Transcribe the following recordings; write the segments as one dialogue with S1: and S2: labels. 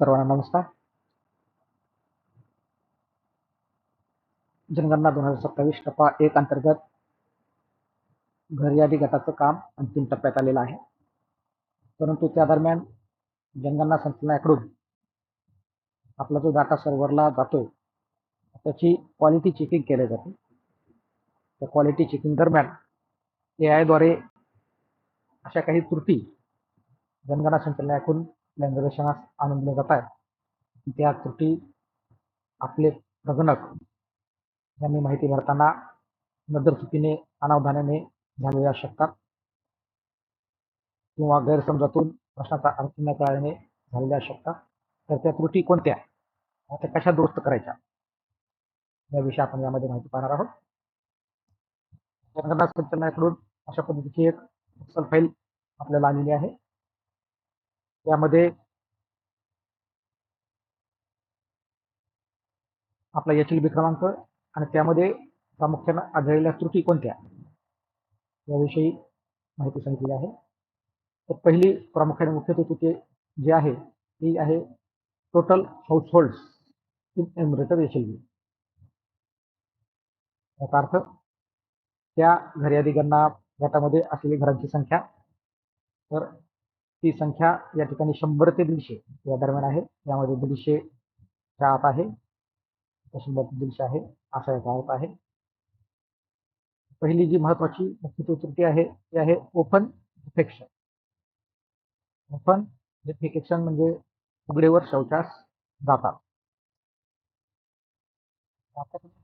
S1: सर्वांना नमस्कार. जनगणना 2027 टप्पा 1 अंतर्गत घर यादी गटाचं काम अंतिम टप्प्यात आलेलं आहे. परंतु त्या दरम्यान जनगणना संचालनालयाकडून आपला जो डाटा सर्व्हरला जातोय त्याची क्वालिटी चेकिंग केली जाते. त्या क्वालिटी चेकिंग दरम्यान AI द्वारे अशा काही त्रुटी जनगणना संचालनालयाकडून आपल्या निदर्शनास आणून दिल्या जात आहेत. त्या त्रुटी आपले प्रगणक यांनी माहिती भरताना नजरचुकीने अनावधानाने झालेल्या असू शकतात किंवा गैरसमजातून प्रश्नाचा अर्थ न कळल्याने झालेल्या असू शकतात. तर त्या त्रुटी कोणत्या, त्या कशा दुरुस्त करायच्या याविषयी आपण यामध्ये माहिती पाहणार आहोत. जनगणना संचालनालयाकडून अशा पद्धतीची एक एक्सेल फाईल आपल्याला आलेली आहे. त्यामध्ये आपला HLB क्रमांक आणि त्यामध्ये प्रामुख्याने आढळलेल्या त्रुटी कोणत्या याविषयी माहिती सांगितली आहे. तर पहिली प्रामुख्याने मुख्य त्रुटी जी आहे ती आहे टोटल हाऊसहोल्ड्स इन एन्युमरेटर HLB. याचा अर्थ त्या घर यादी गणना गटामध्ये असलेली घरांची संख्या, तर ती संख्या या ठिकाणी 100 ते 150 या दरम्यान आहे. यामध्ये 150 च्या आत आहे, 100 ते 150 आहे असा याचा अर्थ आहे. पहिली जी महत्वाची मुख्य त्रुटी आहे ती आहे ओपन डिफेक्शन. ओपन डिफेकेशन म्हणजे उघडेवर शौचास जातात.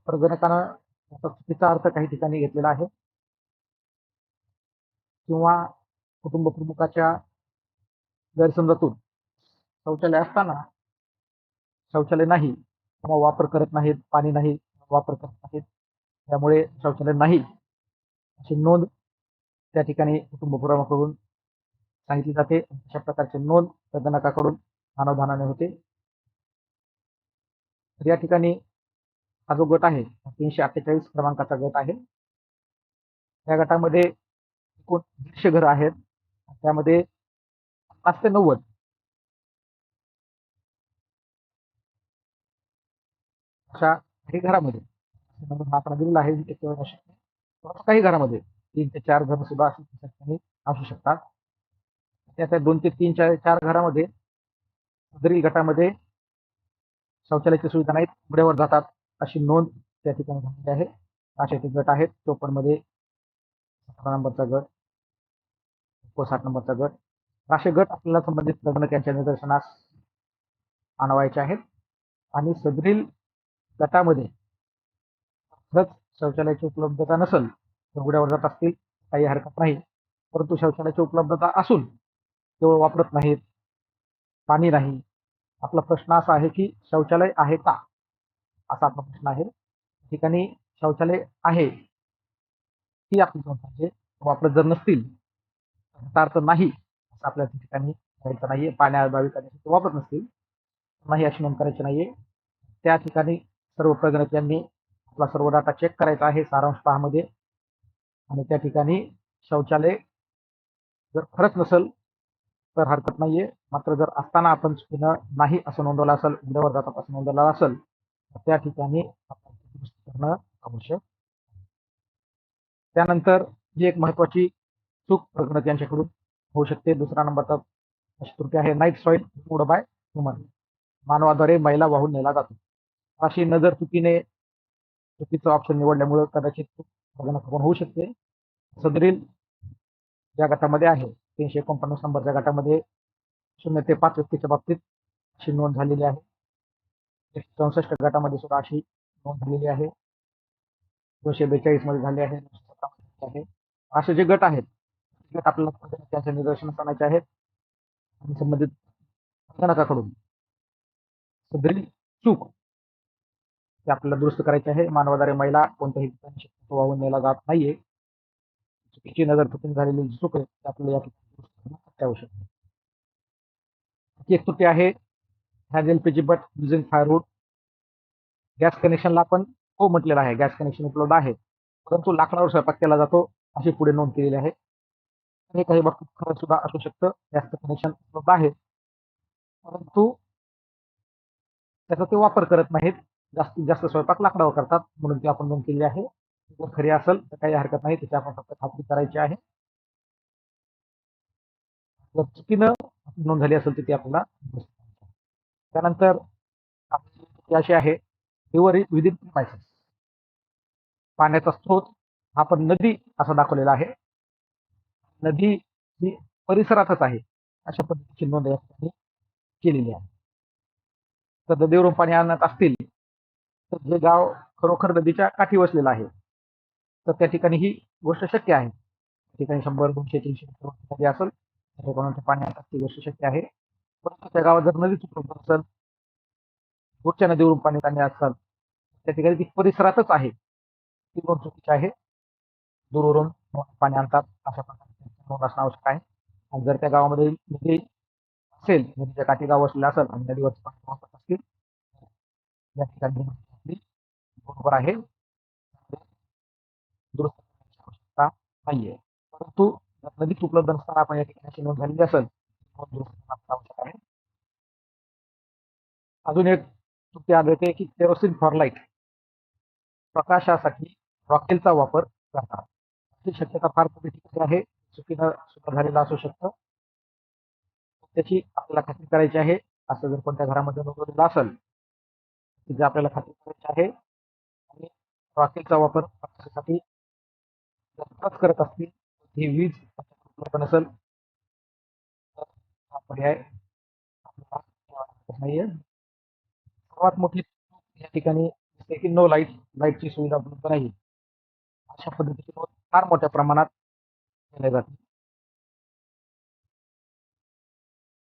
S1: प्रगणकानं त्याचा चुकीचा अर्थ काही ठिकाणी घेतलेला आहे किंवा कुटुंब प्रमुखाच्या गैरसमजातून शौचालय असताना शौचालय नाही किंवा वापर करत नाहीत, पाणी नाही वापर करत नाहीत, त्यामुळे शौचालय नाही अशी नोंद त्या ठिकाणी कुटुंब प्रमुखाकडून सांगितली जाते. अशा प्रकारची नोंद प्रगणकाकडून अनावधानाने होते. तर या ठिकाणी हा जो गट आहे 348 क्रमांकाचा गट आहे. या गटामध्ये एकूण 150 घरं आहेत. त्यामध्ये 50 ते 90 अशा काही घरामध्ये हा आकडा दिलेला आहे, काही घरामध्ये 3 ते 4 घरं सुद्धा असू शकतात. त्या 2 ते 3 4 घरामध्ये जरी गटामध्ये शौचालयाची सुविधा नाहीत, उघड्यावर जातात अशी नोंद त्या ठिकाणी झालेली आहे. असे ते गट आहेत. 54 मध्ये 17 नंबरचा गट, 60 नंबरचा गट. असे गट आपल्याला संबंधित प्रगणक यांच्या निदर्शनास आणवायचे आहेत. आणि सदरील गटामध्ये खरंच शौचालयाची उपलब्धता नसेल तर उघड्यावर जात असतील काही हरकत नाही, परंतु शौचालयाची उपलब्धता असून केवळ वापरत नाहीत, पाणी नाही. आपला प्रश्न असा आहे की शौचालय आहे का, असा आपला प्रश्न आहे. ठिकाणी शौचालय आहे ती आपली नोंद पाहिजे. वापरत जर नसतील त्याचा अर्थ नाही असं आपल्या ठिकाणी करायचं नाहीये. पाण्याअभावी वापरत नसतील नाही अशी नोंद करायची नाहीये. त्या ठिकाणी सर्व प्रगणक यांनी आपला सर्व डाटा चेक करायचा आहे सारांश पहामध्ये. आणि त्या ठिकाणी शौचालय जर खरंच नसेल तर हरकत नाहीये, मात्र जर असताना आपण चुकीनं नाही असं नोंदवलं असेल, उघड्यावर जातात असं नोंदवलं असेल तर त्या ठिकाणी आपण दुरुस्ती करणं आवश्यक. त्यानंतर जी एक महत्वाची चूक प्रगणक यांच्याकडून होऊ शकते, दुसरा नंबरचा त्रुटी आहे night soil removed by human. मानवाद्वारे मैला वाहून नेला जातो. अशी नजर चुकीचं ऑप्शन निवडल्यामुळे कदाचित प्रगणकाकडून होऊ शकते. सदरील ज्या गटामध्ये आहे 349 नंबरच्या गटामध्ये 0 ते 5 व्यक्तीच्या बाबतीत अशी नोंद झालेली आहे. 164 गटामध्ये सुद्धा अशी नोंद झालेली आहे. 242 मध्ये झाले आहे, 217 आहे. असे जे गट आहेत गट आपल्याला त्यांच्या निदर्शनास आणायचे आहेत आणि संबंधित प्रगणकाकडून सदरील चूक ते आपल्याला दुरुस्त करायची आहे. मानवाद्वारे मैला कोणत्याही ठिकाणी वाहून नेला जात नाहीये. चुकीची नजर चुकीने झालेली चूक आहे ते आपल्याला या ठिकाणी दुरुस्त करणं आवश्यक आहे. एक त्रुटी आहे has LPG but using firewood. Gas कनेक्शनला आपण हो म्हटलेलं आहे, गॅस कनेक्शन उपलब्ध आहे, परंतु लाकडावर स्वयंपाक केला जातो अशी पुढे नोंद केलेली आहे. हे काही बाबतीत खरं सुद्धा असू शकतं. गॅस कनेक्शन उपलब्ध आहे परंतु त्याचा ते वापर करत नाहीत. जास्तीत जास्त स्वयंपाक लाकडावर करतात, म्हणून ती आपण नोंद केली आहे. जर खरी असेल तर काही हरकत नाही, त्याची आपण फक्त खात्री करायची आहे. जर चुकीनं नोंद झाली असेल तर ती आपल्याला दुरुस्त करायची आहे. त्यानंतर आपली ती अशी आहे, रिव्हर विदिन प्रिमायसेस. पाण्याचा स्रोत हा पण नदी असा दाखवलेला आहे. नदी ही परिसरातच आहे, अशा पद्धतीची नोंद या ठिकाणी केलेली आहे. तर नदीवरून पाणी आणत असतील तर जे गाव खरोखर नदीच्या काठी वसलेलं आहे, तर त्या ठिकाणी ही गोष्ट शक्य आहे. त्या ठिकाणी 100, 200, 300 मीटर नदी असेल तर कोणाचं पाणी आणतात ती गोष्ट शक्य आहे. परंतु त्या गावात जर नदीच उपलब्ध असेल, दूरच्या नदीवरून पाणी आणणे असेल, त्या ठिकाणी ती परिसरातच आहे, ती नोंद चुकीची आहे. दूरवरून पाणी आणतात अशा प्रकारची नोंद असणं आवश्यक आहे. आणि जर त्या गावामध्ये नदी असेल, नदीच्या काठी गाव असलेलं असेल आणि नदीवरचं पाणी वापरत असतील, या ठिकाणी आपली बरोबर आहे, दुरुस्त करण्याची आवश्यकता नाहीये. परंतु जर नदीच उपलब्ध नसताना आपण या ठिकाणी अशी नोंद झालेली असेल, नोंद दुरुस्त करणे आवश्यक आहे. अजून एक चुकी आढळते की केरोसिन फॉर लाईट, प्रकाशासाठी रॉकेलचा वापर करतात. ही शक्यता फार कमी ठिकाणी आहे, चुकीनं सुद्धा झालेलं असू शकतं. त्याची आपल्याला खात्री करायची आहे. असं जर कोणत्या घरामध्ये नोंदवलेलं असेल, तिथे आपल्याला खात्री करायची आहे. आणि रॉकेलचा वापर प्रकाशासाठी जर खरंच करत असतील, ही वीज उपलब्ध नसेल तर हा पर्याय आपल्याला ठेवायचा नाहीये. सर्वात मोठी चूक या ठिकाणी दिसते की नो लाईट, लाईटची सुविधा उपलब्ध नाही. अशा पद्धतीची नोंद फार मोठ्या प्रमाणात केल्या जाते.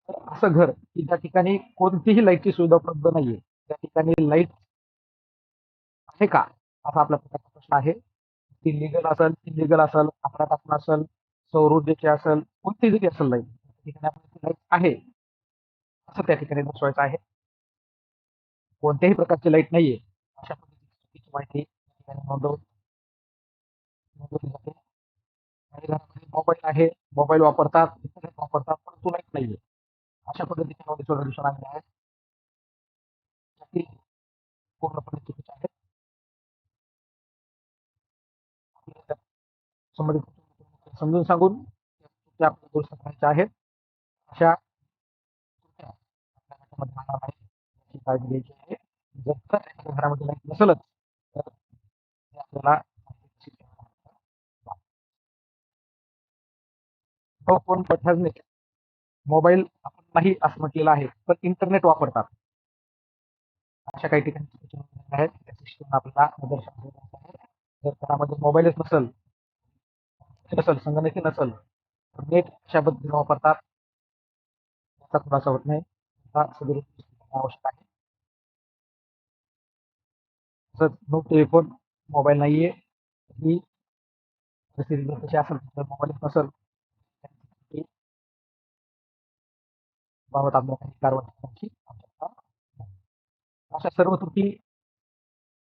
S1: तर असं घर की ज्या ठिकाणी कोणतीही लाईटची सुविधा उपलब्ध नाहीये, त्या ठिकाणी लाईट आहे का, असा आपल्या प्रकारचा प्रश्न आहे. ती लिगल असेल, इलिगल असेल, आपल्यापासून असेल, सौर ऊर्जेची असेल, कोणती जरी असेल लाईट, त्या ठिकाणी आपल्याला लाईट आहे असं त्या ठिकाणी दर्शवायचं आहे. कोणत्याही प्रकारची लाईट नाहीये अशा पद्धतीची चुकीची माहिती त्या ठिकाणी नोंदवली जाते. काही घरामध्ये मोबाईल आहे, मोबाईल वापरतात, इंटरनेट वापरतात, परंतु लाईट नाहीये. अशा पद्धतीच्या नोंदी सोल्युशन आलेले आहेत, ती पूर्णपणे चुकीच्या आहेत. आपल्याला संबंधित समजून सांगून त्या आपल्याला दुरुस्त करायच्या आहेत. अशा त्रुट्या आपल्या घरामध्ये राहणार नाहीत याची काळजी घ्यायची आहे. जर खरंच एखाद्या घरामध्ये लाईट नसेलच तर ते आपल्याला माहिती कशी द्यावी. No phone but has net, mobile आपण नाही असं म्हटलेलं आहे, पण इंटरनेट वापरतात. अशा काही ठिकाणी चुकीच्या नोंदी आहेत, त्या सिस्टम आपल्याला निदर्शनास आणायचं आहे. जर घरामध्ये मोबाईलच नसेल, संगणकही नसेल, तर नेट अशा पद्धतीने वापरतात, याचा खुलासा होत नाही. हा सदुरुस्त करणे आवश्यक आहे. तसंच नो टेलिफोन, मोबाईल नाहीये, ही परिस्थिती जर तशी असेल तर मोबाईलच नसेल, तर बाबत आपल्याला काही कारवाई करण्याची आवश्यकता नाही. अशा सर्व त्रुटी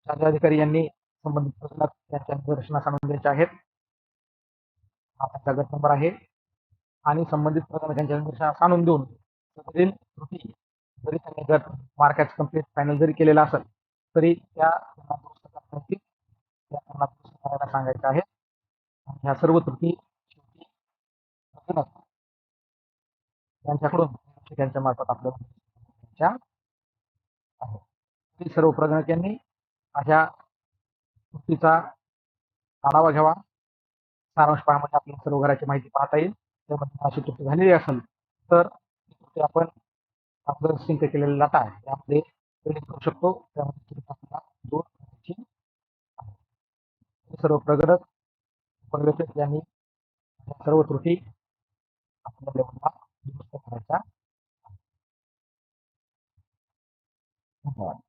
S1: जिल्हाधिकारी यांनी संबंधित प्रकरणात त्यांच्या निदर्शनास आणून द्यायच्या आहेत. हा त्यांचा गट नंबर आहे. आणि संबंधित प्रकरण त्यांच्या निदर्शनास आणून देऊन त्यातील त्रुटी जरी त्यांनी गट मार्क कंप्लीट फायनल जरी केलेला असेल, तरी त्या त्यांना दुरुस्त करता येतील, त्या त्यांना दुरुस्त करायला सांगायचं आहे. आणि ह्या सर्व त्रुटी शेवटी प्रकरणात त्यांच्याकडून त्यांच्या मार्फत आपल्याला द्यायच्या आहेत. तरी सर्व प्रकरणात यांनी अशा त्रुटीचा आढावा घ्यावा. सारांश पहामध्ये आपल्याला सर्व घराची माहिती पाहता येईल. त्यामध्ये अशी त्रुटी झालेली असेल तर ती त्रुटी आपण आपलं सिंक केलेला डाटा आहे त्यामध्ये एडिट करू शकतो. त्यामध्ये त्रुटी आपल्याला दूर करायची आहे. हे सर्व प्रगत पर्यवेक्षक यांनी सर्व त्रुटी आपल्या लेवलला दुरुस्त करायच्या. धन्यवाद.